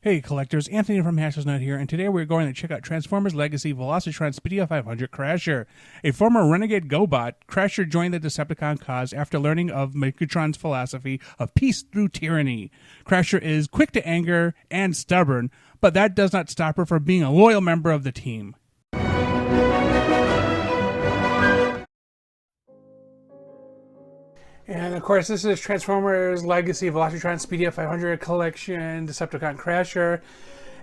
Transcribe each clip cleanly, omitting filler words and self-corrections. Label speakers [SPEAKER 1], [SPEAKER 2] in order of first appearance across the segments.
[SPEAKER 1] Hey collectors, Anthony from Hasbro here, and today we're going to check out Transformers Legacy Velocitron Speedia 500 Crasher. A former Renegade Go-Bot, Crasher joined the Decepticon cause after learning of Megatron's philosophy of peace through tyranny. Crasher is quick to anger and stubborn, but that does not stop her from being a loyal member of the team. And of course, this is Transformers Legacy Velocitron Speedia 500 Collection Decepticon Crasher.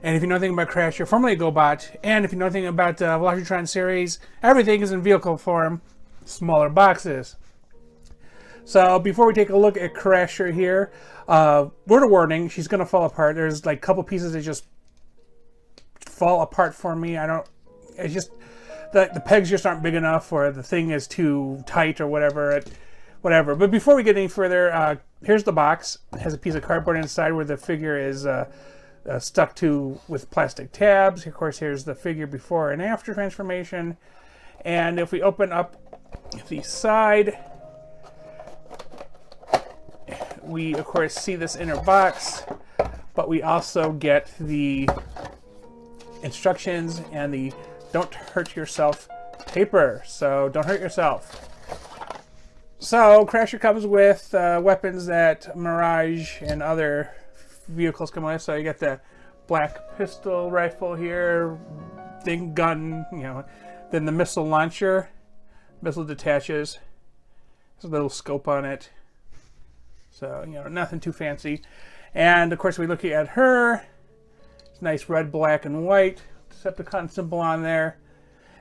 [SPEAKER 1] And if you know anything about Crasher, formerly Go-Bot, and if you know anything about the Velocitron series, everything is in vehicle form, smaller boxes. So before we take a look at Crasher here, word of warning, she's going to fall apart. There's like a couple pieces that just fall apart for me. It's just, the pegs just aren't big enough, or the thing is too tight or whatever. Whatever. But before we get any further, here's the box. It has a piece of cardboard inside where the figure is stuck to with plastic tabs. Of course, here's the figure before and after transformation. And if we open up the side, we of course see this inner box, but we also get the instructions and the don't hurt yourself paper. So don't hurt yourself. So, Crasher comes with weapons that Mirage and other vehicles come with. So you get the black pistol rifle here, gun, then the missile launcher. Missile detaches. There's a little scope on it. So, nothing too fancy. And, of course, we look at her. It's nice red, black, and white. Decepticon symbol on there.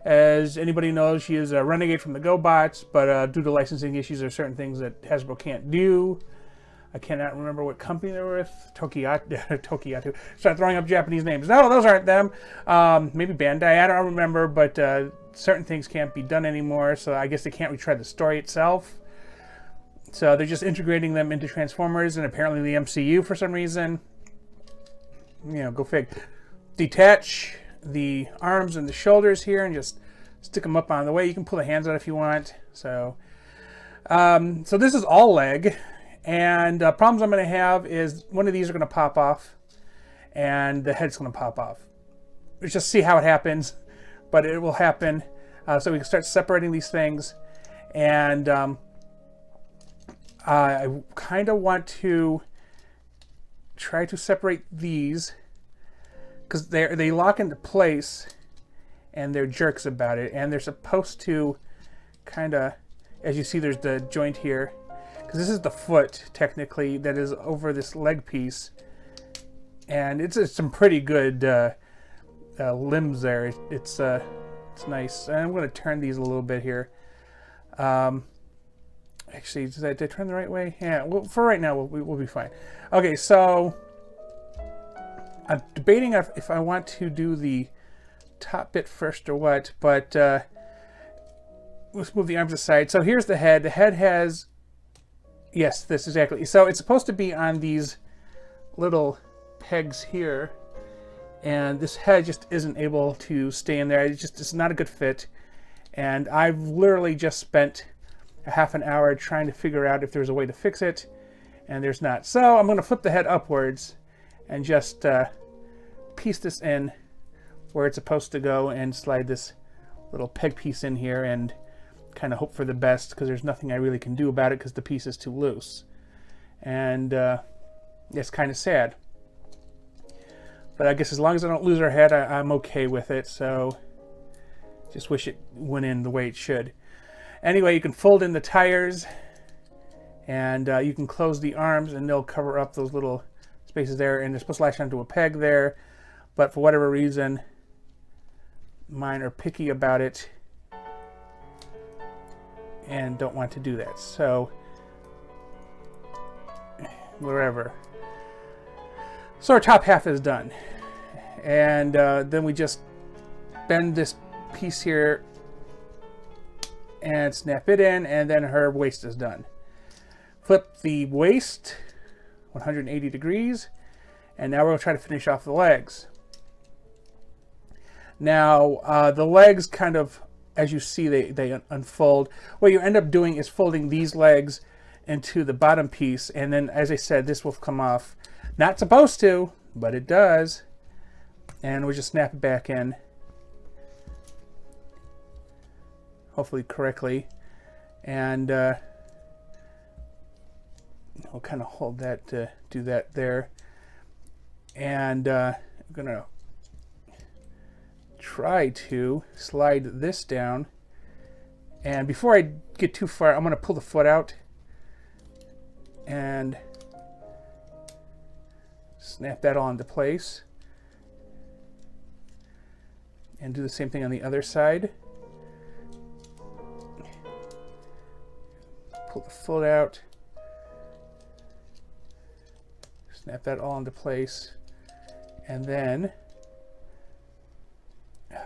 [SPEAKER 1] As anybody knows, she is a renegade from the Go-Bots, but due to licensing issues, there are certain things that Hasbro can't do. I cannot remember what company they're with. Tokiyatu. Start throwing up Japanese names. No, those aren't them. Maybe Bandai. I don't remember, but certain things can't be done anymore, so I guess they can't retread the story itself. So they're just integrating them into Transformers and apparently the MCU for some reason. Go fig. Detach the arms and the shoulders here and just stick them up on the way. You can pull the hands out if you want. So so this is all leg, and problems I'm going to have is one of these are going to pop off and the head's going to pop off. Let's just see how it happens, but it will happen. So we can start separating these things, and I kind of want to try to separate these because they lock into place and they're jerks about it, and they're supposed to kind of, as you see, there's the joint here, because this is the foot technically that is over this leg piece, and it's some pretty good limbs there. It's nice. And I'm going to turn these a little bit here. Actually, did I turn the right way? Yeah, well, for right now we'll be fine. Okay, so I'm debating if I want to do the top bit first or what, but let's move the arms aside. So here's the head. The head has, yes, this exactly. So it's supposed to be on these little pegs here, and this head just isn't able to stay in there. It's not a good fit, and I've literally just spent a half an hour trying to figure out if there's a way to fix it, and there's not. So I'm going to flip the head upwards and just piece this in where it's supposed to go and slide this little peg piece in here and kind of hope for the best, because there's nothing I really can do about it because the piece is too loose. And it's kind of sad. But I guess as long as I don't lose our head, I'm okay with it. So just wish it went in the way it should. Anyway, you can fold in the tires, and you can close the arms, and they'll cover up those little spaces there, and they're supposed to latch onto a peg there, but for whatever reason mine are picky about it and don't want to do that. So whatever. So our top half is done, and then we just bend this piece here and snap it in, and then her waist is done. Flip the waist 180 degrees, and now we're going to try to finish off the legs. Now the legs kind of, as you see, they unfold. What you end up doing is folding these legs into the bottom piece, and then, as I said, this will come off. Not supposed to, but it does. And we just snap it back in. Hopefully correctly. And we'll kind of hold that to do that there. And I'm going to try to slide this down. And before I get too far, I'm going to pull the foot out and snap that all into place. And do the same thing on the other side. Pull the foot out. Snap that all into place. And then, oh,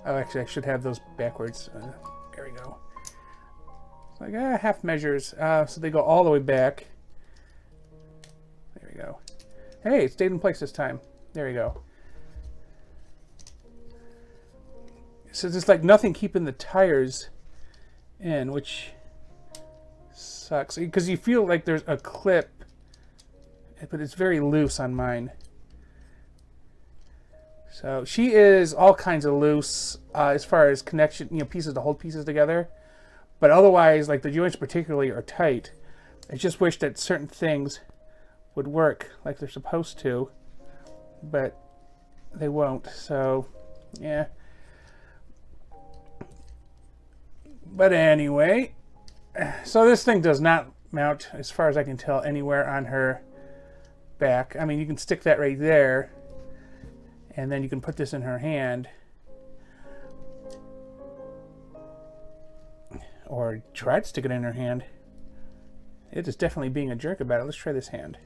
[SPEAKER 1] actually I should have those backwards. There we go. It's like half measures, so they go all the way back. There we go. Hey, it stayed in place this time. There we go. So there's like nothing keeping the tires in, which sucks because you feel like there's a clip, but it's very loose on mine. So she is all kinds of loose as far as connection, you know, pieces to hold pieces together. But otherwise, like the joints particularly are tight. I just wish that certain things would work like they're supposed to, but they won't. So, yeah. But anyway, so this thing does not mount, as far as I can tell, anywhere on her back. I mean, you can stick that right there, and then you can put this in her hand. Or try to stick it in her hand. It is definitely being a jerk about it. Let's try this hand.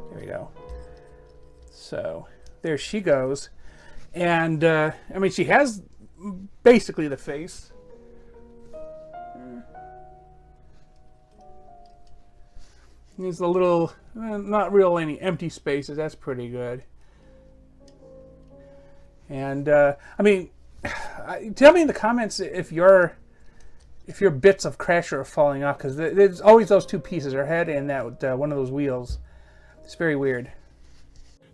[SPEAKER 1] There we go. So, there she goes. And, I mean, she has basically the face. Needs a little, not real any empty spaces. That's pretty good. And I mean, tell me in the comments if your bits of Crasher are falling off, because there's always those two pieces, her head and that one of those wheels. It's very weird.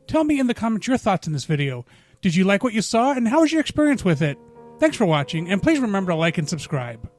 [SPEAKER 1] Tell me in the comments your thoughts on this video. Did you like what you saw, and how was your experience with it? Thanks for watching, and please remember to like and subscribe.